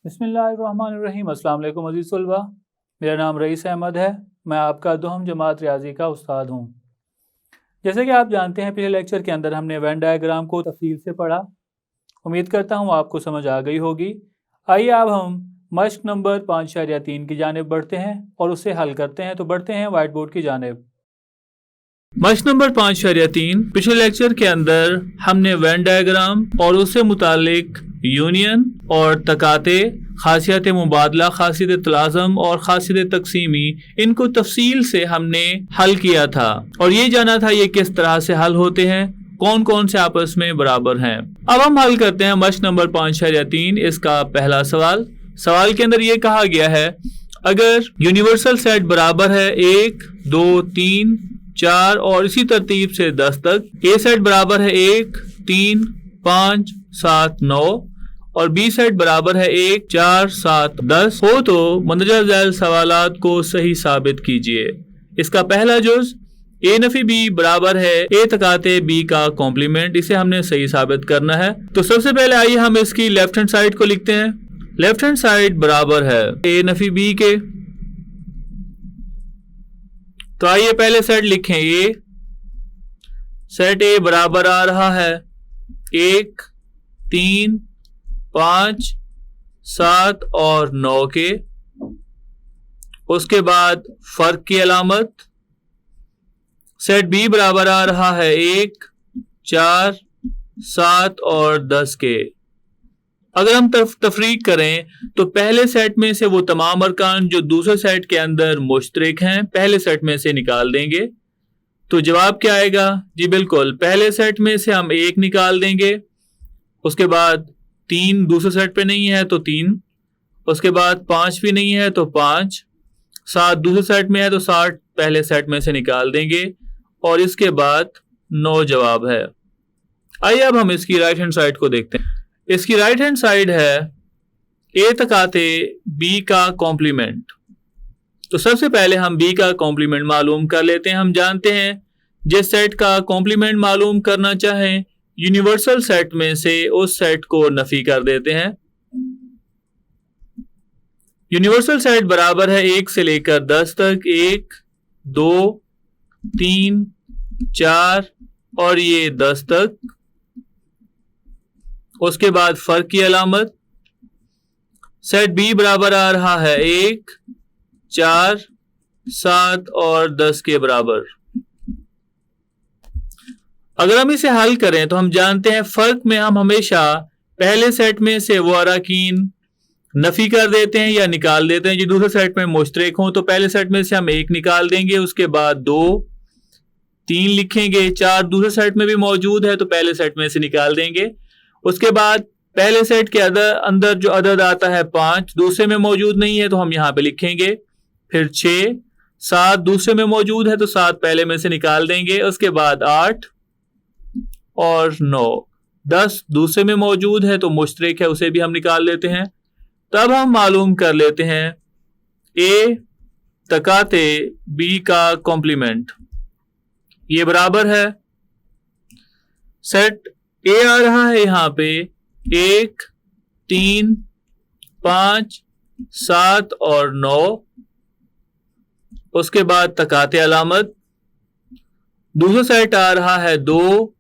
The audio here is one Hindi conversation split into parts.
बिस्मिल्लाहिर्रहमानिर्रहीम। अस्सलाम वालेकुम अज़ीज़ तलबा, मेरा नाम रईस अहमद है। मैं आपका दोहम जमात रियाजी का उस्ताद हूँ। जैसे कि आप जानते हैं, पिछले लेक्चर के अंदर हमने वेन डायग्राम को तफसील से पढ़ा। उम्मीद करता हूँ आपको समझ आ गई होगी। आइए अब हम मश्क नंबर 5.3 की जानिब बढ़ते हैं और उसे हल करते हैं। तो बढ़ते हैं वाइट बोर्ड की जानिब। मश्क नंबर 5.3, पिछले लेक्चर के अंदर हमने वेन डायग्राम और उससे मुतालिक यूनियन और तकाते, खासियत मुबादला, खासियत तलाज़म और खासियत तकसीमी, इनको तफसील से हमने हल किया था और ये जाना था ये किस तरह से हल होते हैं, कौन कौन से आपस में बराबर हैं। अब हम हल करते हैं मश्क नंबर 5.3। इसका पहला सवाल के अंदर ये कहा गया है, अगर यूनिवर्सल सेट बराबर है 1, 2, 3, 4 और इसी तरतीब से 10 तक, ए सेट बराबर है 1, 3, 5, 7, 9 और बी सेट बराबर है 1, 4, 7, 10 हो तो मंदरजा झैल सवालात को सही साबित कीजिए। इसका पहला जुज ए नफी बी बराबर है ए तकाते बी का कॉम्प्लीमेंट, इसे हमने सही साबित करना है। तो सबसे पहले आइए हम इसकी लेफ्ट हैंड साइड को लिखते हैं। लेफ्ट हैंड साइड बराबर है ए नफी बी के। तो आइए पहले सेट लिखें। ए सेट ए बराबर आ रहा है 1, 3, 5, 7 और 9 के। उसके बाद फर्क की अलामत, सेट बी बराबर आ रहा है 1, 4, 7 और 10 के। अगर हम तफरीक करें तो पहले सेट में से वो तमाम अरकान जो दूसरे सेट के अंदर मुश्तरक हैं, पहले सेट में से निकाल देंगे। तो जवाब क्या आएगा? जी बिल्कुल, पहले सेट में से हम 1 निकाल देंगे। उसके बाद 3 दूसरे सेट पे नहीं है तो 3, उसके बाद 5 भी नहीं है तो 5, 7 दूसरे सेट में है तो 7 पहले सेट में से निकाल देंगे और इसके बाद 9 जवाब है। आइए अब हम इसकी राइट हैंड साइड को देखते हैं। इसकी राइट हैंड साइड है ए तकाते बी का कॉम्प्लीमेंट। तो सबसे पहले हम बी का कॉम्प्लीमेंट मालूम कर लेते हैं। हम जानते हैं जिस सेट का कॉम्प्लीमेंट मालूम करना चाहें, यूनिवर्सल सेट में से उस सेट को नफी कर देते हैं। यूनिवर्सल सेट बराबर है 1 से लेकर 10 तक, 1, 2, 3, 4 और ये 10 तक। उसके बाद फर्क की अलामत, सेट बी बराबर आ रहा है 1, 4, 7 और 10 के बराबर। अगर हम इसे हल करें तो हम जानते हैं फर्क में हम हमेशा पहले सेट में से वो अराकीन नफी कर देते हैं या निकाल देते हैं जो दूसरे सेट में मुश्तरक हों। तो पहले सेट में से हम 1 निकाल देंगे, उसके बाद 2, 3 लिखेंगे, 4 दूसरे सेट में भी मौजूद है तो पहले सेट में से निकाल देंगे। उसके बाद पहले सेट के अंदर जो अदद आता है 5 दूसरे में मौजूद नहीं है तो हम यहाँ पे लिखेंगे। फिर 6, 7 दूसरे में मौजूद है तो 7 पहले में से निकाल देंगे। उसके बाद 8 और 9, 10 दूसरे में मौजूद है तो मुश्तरक है, उसे भी हम निकाल लेते हैं। तब हम मालूम कर लेते हैं ए तकाते बी का कॉम्प्लीमेंट। ये बराबर है, सेट ए आ रहा है यहाँ पे 1, 3, 5, 7 और 9। उसके बाद तकाते अलामत, दूसरा सेट आ रहा है 2,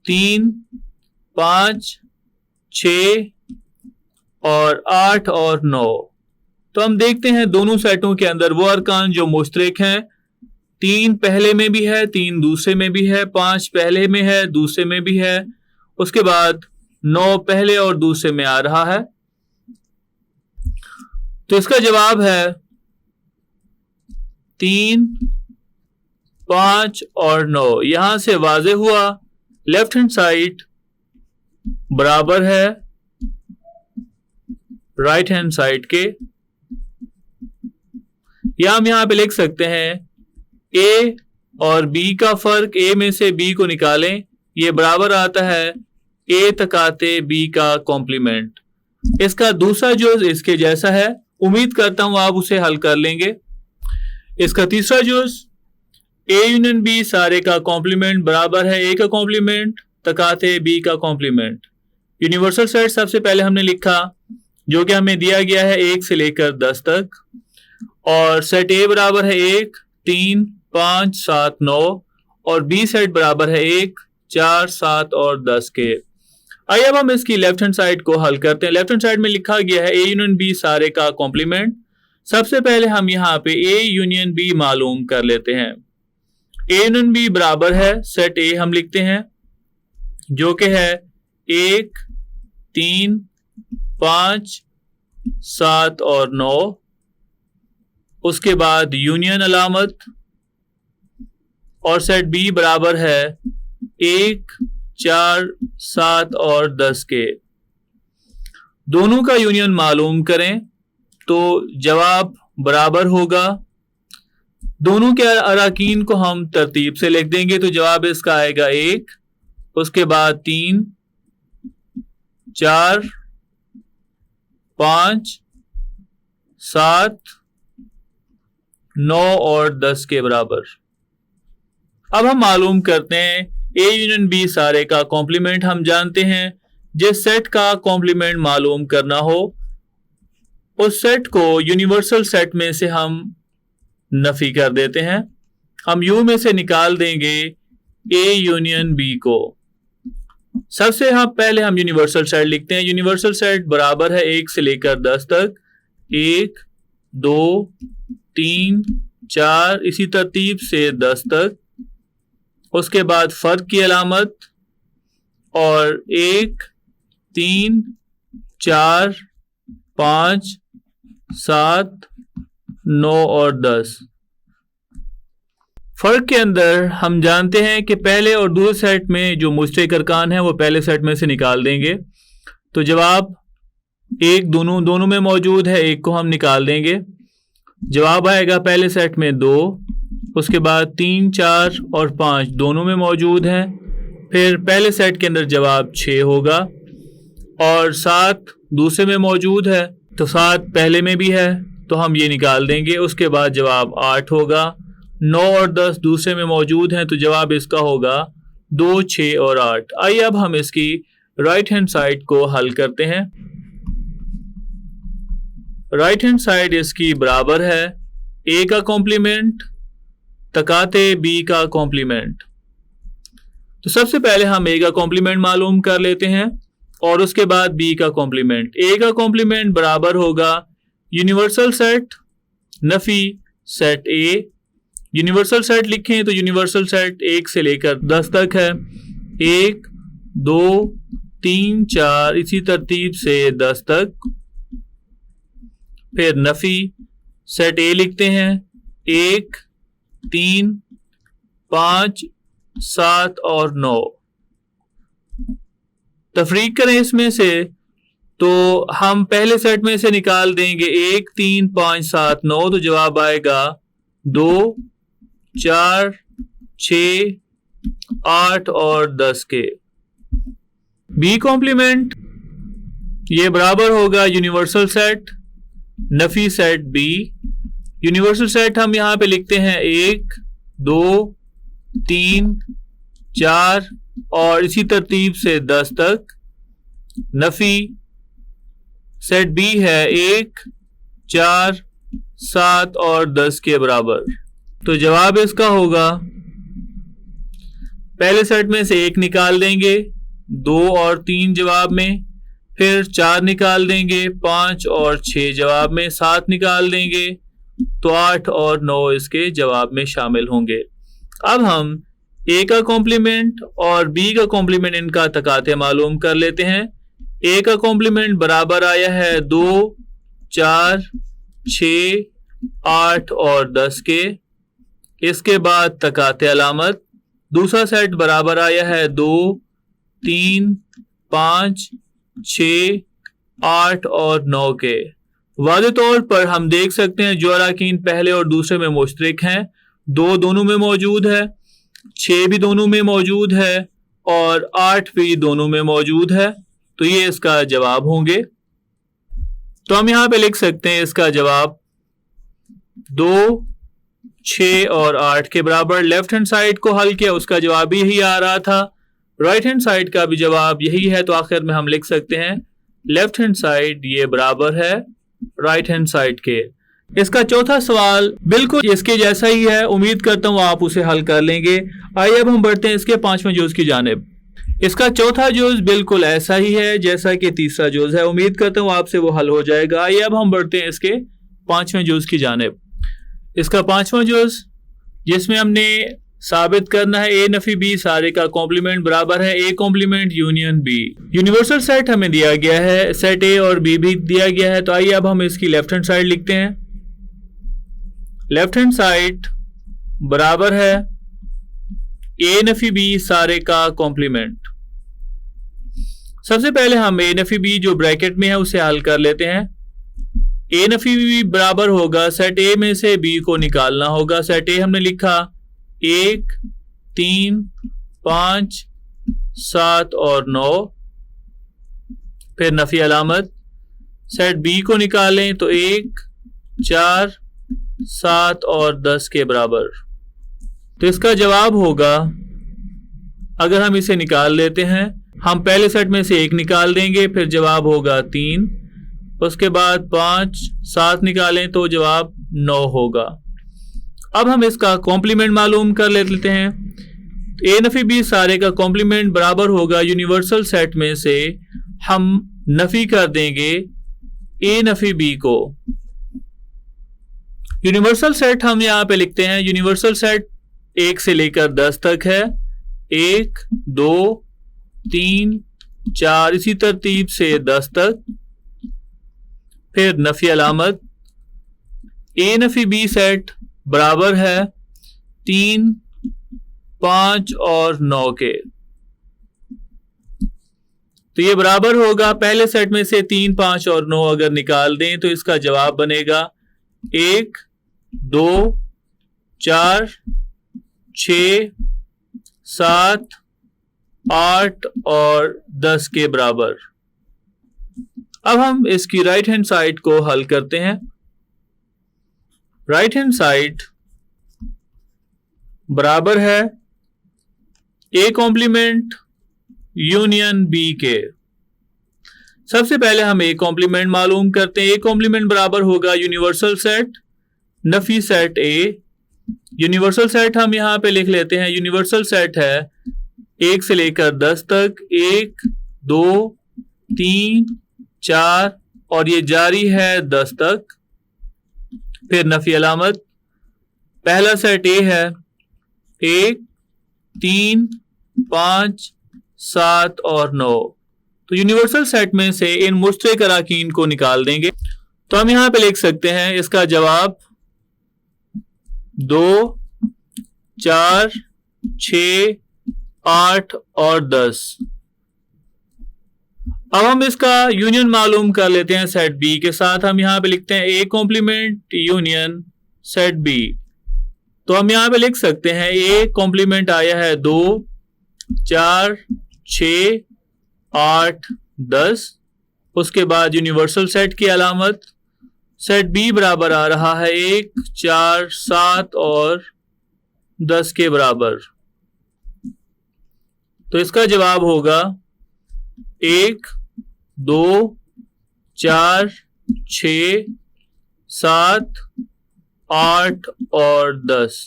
3, 5, 6 और 8 और 9। तो हम देखते हैं दोनों सेटों के अंदर वो अरकान जो मुश्तरक हैं, 3 पहले में भी है, 3 दूसरे में भी है, 5 पहले में है, दूसरे में भी है। उसके बाद 9 पहले और दूसरे में आ रहा है। तो इसका जवाब है 3, 5 और 9। यहां से वाज़े हुआ लेफ्ट हैंड साइड बराबर है राइट हैंड साइड के। या हम यहां पे लिख सकते हैं ए और बी का फर्क, ए में से बी को निकालें, ये बराबर आता है ए तकाते बी का कॉम्प्लीमेंट। इसका दूसरा जुज इसके जैसा है, उम्मीद करता हूं आप उसे हल कर लेंगे। इसका तीसरा जुज ए यूनियन बी सारे का कॉम्प्लीमेंट बराबर है ए का कॉम्प्लीमेंट तकाते बी का कॉम्प्लीमेंट। यूनिवर्सल सेट सबसे पहले हमने लिखा जो कि हमें दिया गया है 1 से लेकर 10 तक, और सेट ए बराबर है 1, 3, 5, 7, 9 और बी सेट बराबर है 1, 4, 7 और 10 के। आइए अब हम इसकी लेफ्ट हैंड साइड को हल करते हैं। लेफ्ट हैंड साइड में लिखा गया है ए यूनियन बी सारे का कॉम्प्लीमेंट। सबसे पहले हम यहाँ पे ए यूनियन बी मालूम कर लेते हैं। ए यूनियन बी बराबर है सेट ए हम लिखते हैं जो कि है 1, 3, 5, 7 और 9। उसके बाद यूनियन अलामत, और सेट बी बराबर है 1, 4, 7 और 10 के। दोनों का यूनियन मालूम करें तो जवाब बराबर होगा। दोनों के अराकीन को हम तरतीब से लिख देंगे तो जवाब इसका आएगा 1, उसके बाद 3, 4, 5, 7, 9 और 10 के बराबर। अब हम मालूम करते हैं ए यूनियन बी सारे का कॉम्प्लीमेंट। हम जानते हैं जिस सेट का कॉम्प्लीमेंट मालूम करना हो उस सेट को यूनिवर्सल सेट में से हम नफी कर देते हैं। हम यू में से निकाल देंगे ए यूनियन बी को। सबसे पहले हम यूनिवर्सल सेट लिखते हैं। यूनिवर्सल सेट बराबर है 1 से लेकर 10 तक, 1, 2, 3, 4 इसी तरतीब से 10 तक। उसके बाद फर्क की अलामत, और 1, 3, 4, 5, 7, 9 और 10। फर्क के अंदर हम जानते हैं कि पहले और दूसरे सेट में जो मुश्तरक अरकान है वो पहले सेट में से निकाल देंगे तो जवाब 1 दोनों में मौजूद है, 1 को हम निकाल देंगे। जवाब आएगा पहले सेट में 2, उसके बाद 3, 4 और 5 दोनों में मौजूद हैं। फिर पहले सेट के अंदर जवाब 6 होगा, और 7 दूसरे में मौजूद है तो 7 पहले में भी है तो हम ये निकाल देंगे। उसके बाद जवाब 8 होगा। 9 और 10 दूसरे में मौजूद हैं तो जवाब इसका होगा 2, 6 और 8। आइए अब हम इसकी राइट हैंड साइड को हल करते हैं। राइट हैंड साइड इसकी बराबर है ए का कॉम्प्लीमेंट तकाते बी का कॉम्प्लीमेंट। तो सबसे पहले हम ए का कॉम्प्लीमेंट मालूम कर लेते हैं और उसके बाद बी का कॉम्प्लीमेंट। ए का कॉम्प्लीमेंट बराबर होगा यूनिवर्सल सेट नफी सेट ए। यूनिवर्सल सेट लिखें तो यूनिवर्सल सेट 1 से लेकर 10 तक है, 1, 2, 3, 4 इसी तरतीब से 10 तक। फिर नफी सेट ए लिखते हैं 1, 3, 5, 7 और 9। तफरीक करें इसमें से तो हम पहले सेट में से निकाल देंगे 1, 3, 5, 7, 9 तो जवाब आएगा 2, 4, 6, 8 और 10 के। बी कॉम्प्लीमेंट ये बराबर होगा यूनिवर्सल सेट नफी सेट बी। यूनिवर्सल सेट हम यहां पे लिखते हैं 1, 2, 3, 4 और इसी तरतीब से 10 तक। नफी सेट बी है 1, 4, 7 और 10 के बराबर। तो जवाब इसका होगा पहले सेट में से 1 निकाल देंगे 2 और 3 जवाब में, फिर 4 निकाल देंगे 5 और 6 जवाब में, 7 निकाल देंगे तो 8 और 9 इसके जवाब में शामिल होंगे। अब हम ए का कॉम्प्लीमेंट और बी का कॉम्प्लीमेंट इनका तकाते मालूम कर लेते हैं। ए का कॉम्प्लीमेंट बराबर आया है 2, 4, 6, 8 और 10 के। इसके बाद तकाते अलामत दूसरा सेट बराबर आया है 2, 3, 5, 6, 8 और 9 के। वाज़े तौर पर हम देख सकते हैं जो अराकीन पहले और दूसरे में मुश्तरक हैं 2 दोनों में मौजूद है, 6 भी दोनों में मौजूद है और 8 भी दोनों में मौजूद है। तो ये इसका जवाब होंगे। तो हम यहां पे लिख सकते हैं इसका जवाब 2, 6 और 8 के बराबर। लेफ्ट हैंड साइड को हल किया उसका जवाब भी यही आ रहा था, राइट हैंड साइड का भी जवाब यही है। तो आखिर में हम लिख सकते हैं लेफ्ट हैंड साइड ये बराबर है राइट हैंड साइड के। इसका चौथा सवाल बिल्कुल इसके जैसा ही है, उम्मीद करता हूँ आप उसे हल कर लेंगे। आइए अब हम बढ़ते हैं इसके पांचवें जुज की जानिब। इसका चौथा जुज बिल्कुल ऐसा ही है जैसा कि तीसरा जुज है, उम्मीद करता हूँ आपसे वो हल हो जाएगा। आइए अब हम बढ़ते हैं इसके पांचवें जुज की जानिब। इसका पांचवा जुज जिसमें हमने साबित करना है ए नफी बी सारे का कॉम्प्लीमेंट बराबर है A complement union B. Universal set हमें दिया गया है, सेट ए और बी भी दिया गया है। तो आइए अब हम इसकी लेफ्ट हैंड साइड लिखते हैं। लेफ्ट हैंड साइड बराबर है ए नफी बी सारे का कॉम्प्लीमेंट। सबसे पहले हम ए नफी बी जो ब्रैकेट में है उसे हल कर लेते हैं। ए नफी बी बराबर होगा, सेट ए में से बी को निकालना होगा। सेट ए हमने लिखा 1 3 5 7 और 9, फिर नफी अलामत। सेट बी को निकालें तो 1 4 7 और 10 के बराबर। तो इसका जवाब होगा, अगर हम इसे निकाल लेते हैं, हम पहले सेट में से 1 निकाल देंगे, फिर जवाब होगा 3, उसके बाद 5 7 निकालें तो जवाब 9 होगा। अब हम इसका कॉम्प्लीमेंट मालूम कर लेते हैं। ए नफी बी सारे का कॉम्प्लीमेंट बराबर होगा, यूनिवर्सल सेट में से हम नफी कर देंगे ए नफी बी को। यूनिवर्सल सेट हम यहां पे लिखते हैं, यूनिवर्सल सेट 1 से लेकर 10 तक है। 1 2 3 4 इसी तरतीब से 10 तक। फिर नफी अलामत, ए नफी बी सेट बराबर है 3 5 और 9 के। तो ये बराबर होगा, पहले सेट में से 3 5 और 9 अगर निकाल दें तो इसका जवाब बनेगा 1 2 4 6 7 8 और 10 के बराबर। अब हम इसकी राइट हैंड साइड को हल करते हैं। राइट हैंड साइड बराबर है ए कॉम्प्लीमेंट यूनियन बी के। सबसे पहले हम ए कॉम्प्लीमेंट मालूम करते हैं। ए कॉम्प्लीमेंट बराबर होगा यूनिवर्सल सेट नफी सेट ए। यूनिवर्सल सेट हम यहां पे लिख लेते हैं। यूनिवर्सल सेट है 1 से लेकर 10 तक, 1 2 3 4 और ये जारी है 10 तक। फिर नफी अलामत, पहला सेट ए है 1 3 5 7 और 9। तो यूनिवर्सल सेट में से इन मुश्तरक अराकीन को निकाल देंगे। तो हम यहां पे लिख सकते हैं इसका जवाब 2 4 6 8 और 10। अब हम इसका यूनियन मालूम कर लेते हैं सेट बी के साथ। हम यहां पे लिखते हैं A complement union set B. तो हम यहां पे लिख सकते हैं ए कॉम्प्लीमेंट आया है 2 4 6 8 10। उसके बाद यूनिवर्सल सेट की अलामत, सेट बी बराबर आ रहा है 1 4 7 और 10 के बराबर। तो इसका जवाब होगा 1 2 4 6 7 8 और 10।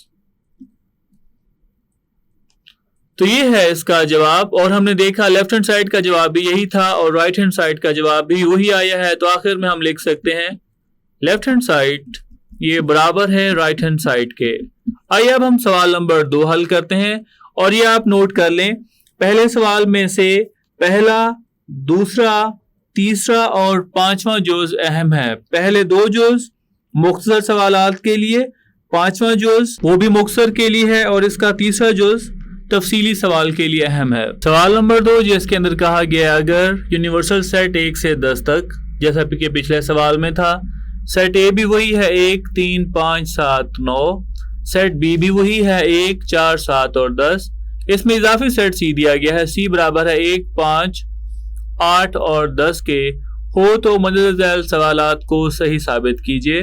तो ये है इसका जवाब। और हमने देखा लेफ्ट हैंड साइड का जवाब भी यही था और राइट हैंड साइड का जवाब भी वही आया है। तो आखिर में हम लिख सकते हैं लेफ्ट हैंड साइड ये बराबर है राइट हैंड साइड के। आइए अब हम सवाल नंबर 2 हल करते हैं। और ये आप नोट कर लें, पहले सवाल में से पहला, दूसरा, तीसरा और पांचवा जुज अहम है। पहले 2 जुज मुख्तसर सवालात के लिए, पांचवा जुज वो भी मुख्तसर के लिए है और इसका तीसरा जुज तफसीली सवाल के लिए अहम है। सवाल नंबर 2 जिसके अंदर कहा गया अगर यूनिवर्सल सेट 1 से 10 तक जैसा कि पिछले सवाल में था, सेट ए भी वही है 1 3 5 7 9, सेट बी भी वही है 1 4 7 और 10। इसमें इजाफी सेट सी दिया गया है, सी बराबर है 1 5 8 और 10 के हो तो मदद झैल सवालात को सही साबित कीजिए।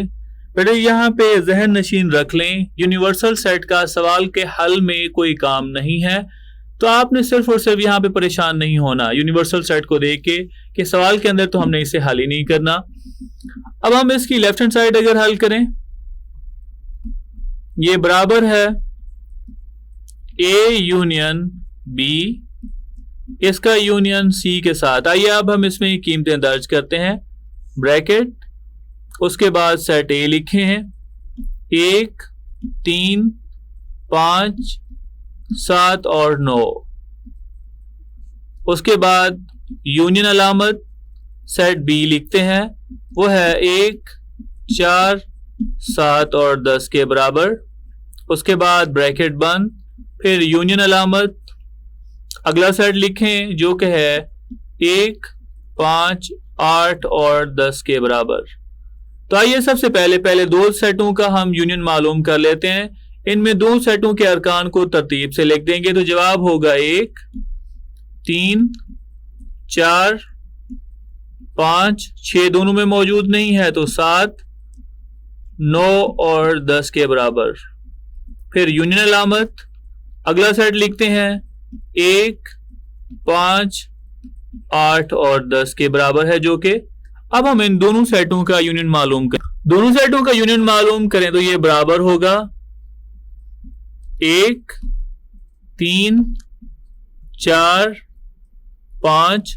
बेटे यहाँ पे जहन नशीन रख लें, यूनिवर्सल सेट का सवाल के हल में कोई काम नहीं है। तो आपने सिर्फ और सिर्फ यहाँ पे परेशान नहीं होना यूनिवर्सल सेट को देख के कि सवाल के अंदर तो हमने इसे हल ही नहीं करना। अब हम इसकी लेफ्ट हैंड साइड अगर हल करें, ये बराबर है ए यूनियन बी, इसका यूनियन सी के साथ। आइए अब हम इसमें कीमतें दर्ज करते हैं, ब्रैकेट, उसके बाद सेट ए लिखे हैं 1, 3, 5, 7 और 9। उसके बाद यूनियन अलामत सेट बी लिखते हैं, वो है 1, 4, 7 और 10 के बराबर। उसके बाद ब्रैकेट बंद, फिर यूनियन अलामत अगला सेट लिखें जो कि है 1, 5, 8 और 10 के बराबर। तो आइए सबसे पहले दो सेटों का हम यूनियन मालूम कर लेते हैं। इनमें दो सेटों के अरकान को तरतीब से लिख देंगे तो जवाब होगा 1, 3, 4, 5, 6 दोनों में मौजूद नहीं है तो 7, 9 और 10 के बराबर। फिर यूनियन अलामत अगला सेट लिखते हैं 1, 5, 8 और 10 के बराबर है, जो कि अब हम इन दोनों सेटों का यूनियन मालूम करें। दोनों सेटों का यूनियन मालूम करें तो ये बराबर होगा 1, 3, 4, 5,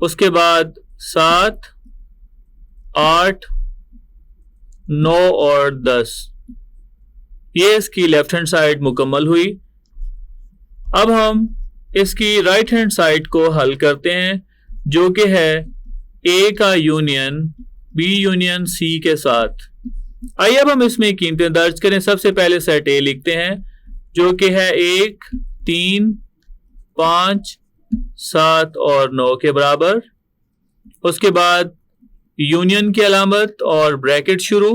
उसके बाद 7, 8, 9 और 10। ये इसकी लेफ्ट हैंड साइड मुकम्मल हुई। अब हम इसकी राइट हैंड साइड को हल करते हैं जो कि है ए का यूनियन बी यूनियन सी के साथ। आइए अब हम इसमें कीमतें दर्ज करें। सबसे पहले सेट ए लिखते हैं जो कि है 1, 3, 5, 7 और 9 के बराबर। उसके बाद यूनियन की अलामत और ब्रैकेट शुरू।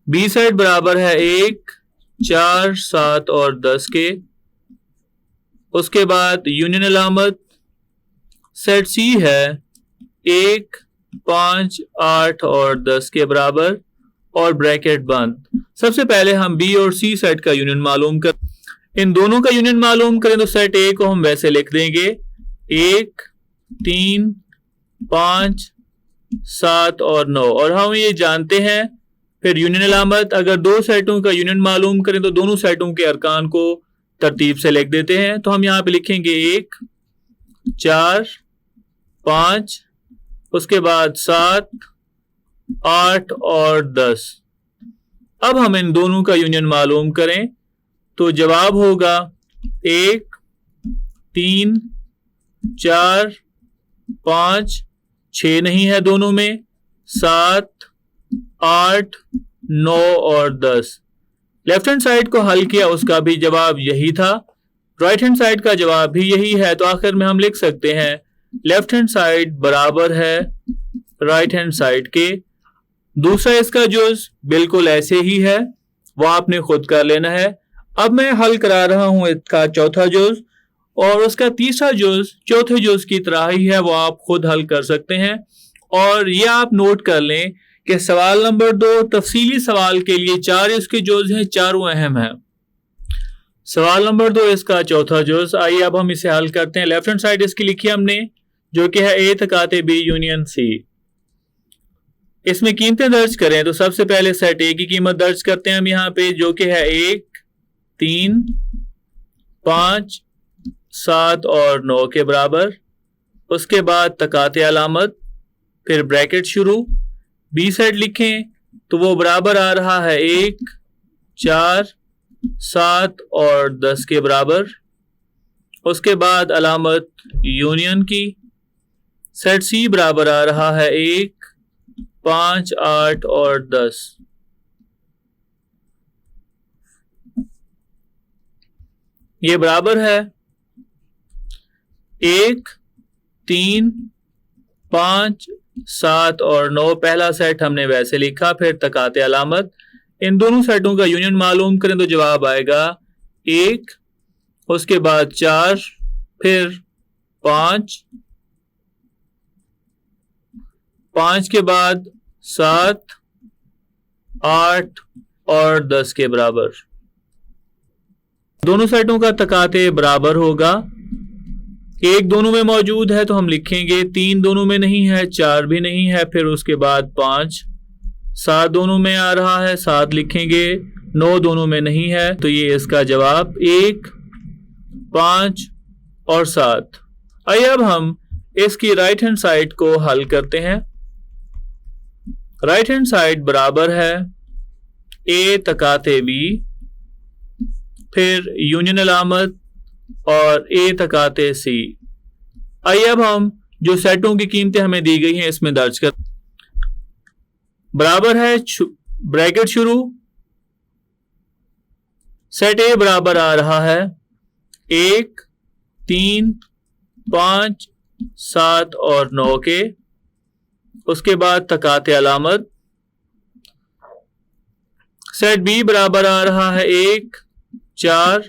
बी साइड बराबर है 1, 4, 7 और 10 के। उसके बाद यूनियन अलामत सेट सी है 1, 5, 8 और 10 के बराबर और ब्रैकेट बंद। सबसे पहले हम बी और सी सेट का यूनियन मालूम कर, इन दोनों का यूनियन मालूम करें तो सेट ए को हम वैसे लिख देंगे 1, 3, 5, 7 और 9 और हम ये जानते हैं। फिर यूनियन अलामत अगर दो सेटों का यूनियन मालूम करें तो दोनों सेटों के अरकान को तरतीब से लिख देते हैं। तो हम यहाँ पे लिखेंगे 1, 4, 5, उसके बाद 7, 8 और 10। अब हम इन दोनों का यूनियन मालूम करें तो जवाब होगा 1, 3, 4, 5, 6 नहीं है दोनों में, 7, 8, 9 और 10। लेफ्ट हैंड साइड को हल किया, उसका भी जवाब यही था। राइट हैंड साइड का जवाब भी यही है। तो आखिर में हम लिख सकते हैं लेफ्ट हैंड साइड बराबर है राइट हैंड साइड के। दूसरा इसका जुज बिल्कुल ऐसे ही है, वो आपने खुद कर लेना है। अब मैं हल करा रहा हूं इसका चौथा जुज और उसका तीसरा जुज चौथे जुज की तरह ही है, वो आप खुद हल कर सकते हैं। और ये आप नोट कर लें कि सवाल नंबर 2 तफसीली सवाल के लिए 4 इसके जुज हैं, चारों अहम हैं। सवाल नंबर 2 इसका चौथा जुज। आइए अब हम इसे हल करते हैं। लेफ्ट हैंड साइड इसकी लिखी हमने जो कि है ए तकाते बी यूनियन सी। इसमें कीमतें दर्ज करें तो सबसे पहले सेट ए की कीमत दर्ज करते हैं हम यहाँ पे जो कि है 1, 3, 5, 7 और 9 के बराबर। उसके बाद तकाते अलामत, फिर ब्रैकेट शुरू। बी साइड लिखें तो वो बराबर आ रहा है 1, 4, 7 और 10 के बराबर। उसके बाद अलामत यूनियन की। सेट सी बराबर आ रहा है 1, 5, 8 और 10। ये बराबर है 1, 3, 5, 7 और 9। पहला सेट हमने वैसे लिखा, फिर तकाते अलामत। इन दोनों सेटों का यूनियन मालूम करें तो जवाब आएगा 1, उसके बाद 4, फिर 5, 5 के बाद 7, 8 और 10 के बराबर। दोनों सेटों का तकाते बराबर होगा। एक दोनों में मौजूद है तो हम लिखेंगे, 3 दोनों में नहीं है, 4 भी नहीं है, फिर उसके बाद 5, 7 दोनों में आ रहा है, 7 लिखेंगे, 9 दोनों में नहीं है, तो ये इसका जवाब 1, 5 और 7। आइए अब हम इसकी राइट हैंड साइड को हल करते हैं। राइट हैंड साइड बराबर है ए तकाते बी, फिर यूनियन अलामत और ए तकाते सी। आइए अब हम जो सेटों की कीमतें हमें दी गई हैं इसमें दर्ज कर। बराबर है ब्रैकेट शुरू, सेट ए बराबर आ रहा है 1, 3, 5, 7 और 9 के। उसके बाद तकाते अलामत। सेट बी बराबर आ रहा है 1, 4,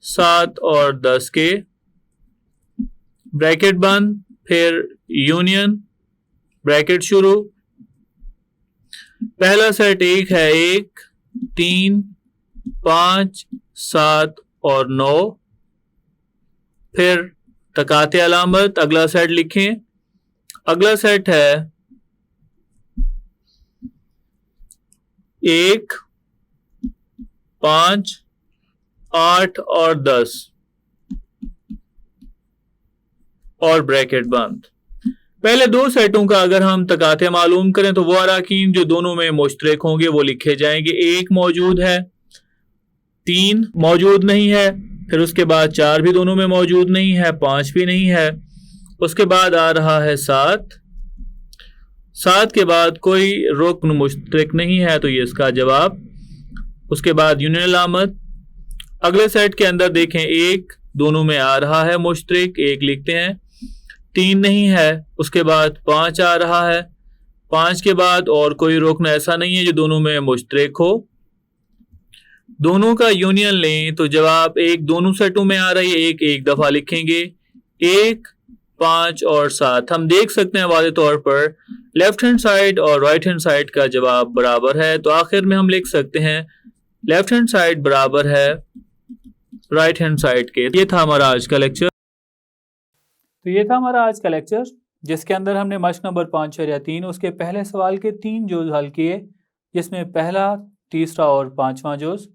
7 और 10 के। ब्रैकेट बंद, फिर यूनियन, ब्रैकेट शुरू। पहला सेट 1 है 1, 3, 5, 7 और 9। फिर तकाते अलामत, अगला सेट लिखें। अगला सेट है 1, 5, 8 और 10 और ब्रैकेट बंद। पहले दो सेटों का अगर हम तकाते मालूम करें तो वो अराकीन जो दोनों में मुश्तरक होंगे वो लिखे जाएंगे। 1 मौजूद है, 3 मौजूद नहीं है, फिर उसके बाद 4 भी दोनों में मौजूद नहीं है, 5 भी नहीं है। उसके बाद आ रहा है 7, 7 के बाद कोई रुकन मुश्तरक नहीं है, तो ये इसका जवाब। उसके बाद यूनियन अलामत। अगले सेट के अंदर देखें 1 दोनों में आ रहा है मुश्तरक, 1 लिखते हैं। 3 नहीं है, उसके बाद 5 आ रहा है। 5 के बाद और कोई रुकन ऐसा नहीं है जो दोनों में मुश्तरक हो। दोनों का यूनियन लें तो जवाब 1 दोनों सेटों में आ रही है, 1 एक दफा लिखेंगे। 1, 5 और 7 हम देख सकते हैं वाज़े तौर पर लेफ्ट हैंड साइड और राइट हैंड साइड का जवाब बराबर है, तो आखिर में हम लिख सकते हैं लेफ्ट हैंड साइड बराबर है राइट हैंड साइड के। ये था हमारा आज का लेक्चर। तो ये था हमारा आज का लेक्चर जिसके अंदर हमने मश्क नंबर 5.3 उसके पहले सवाल के 3 जोज हल किए, जिसमें पहला, तीसरा और 5वां जोज,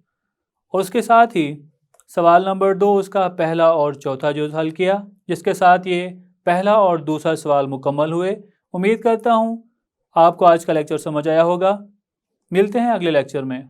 और उसके साथ ही सवाल नंबर 2 उसका पहला और चौथा जोज हल किया, जिसके साथ ये पहला और दूसरा सवाल मुकम्मल हुए। उम्मीद करता हूँ आपको आज का लेक्चर समझ आया होगा। मिलते हैं अगले लेक्चर में।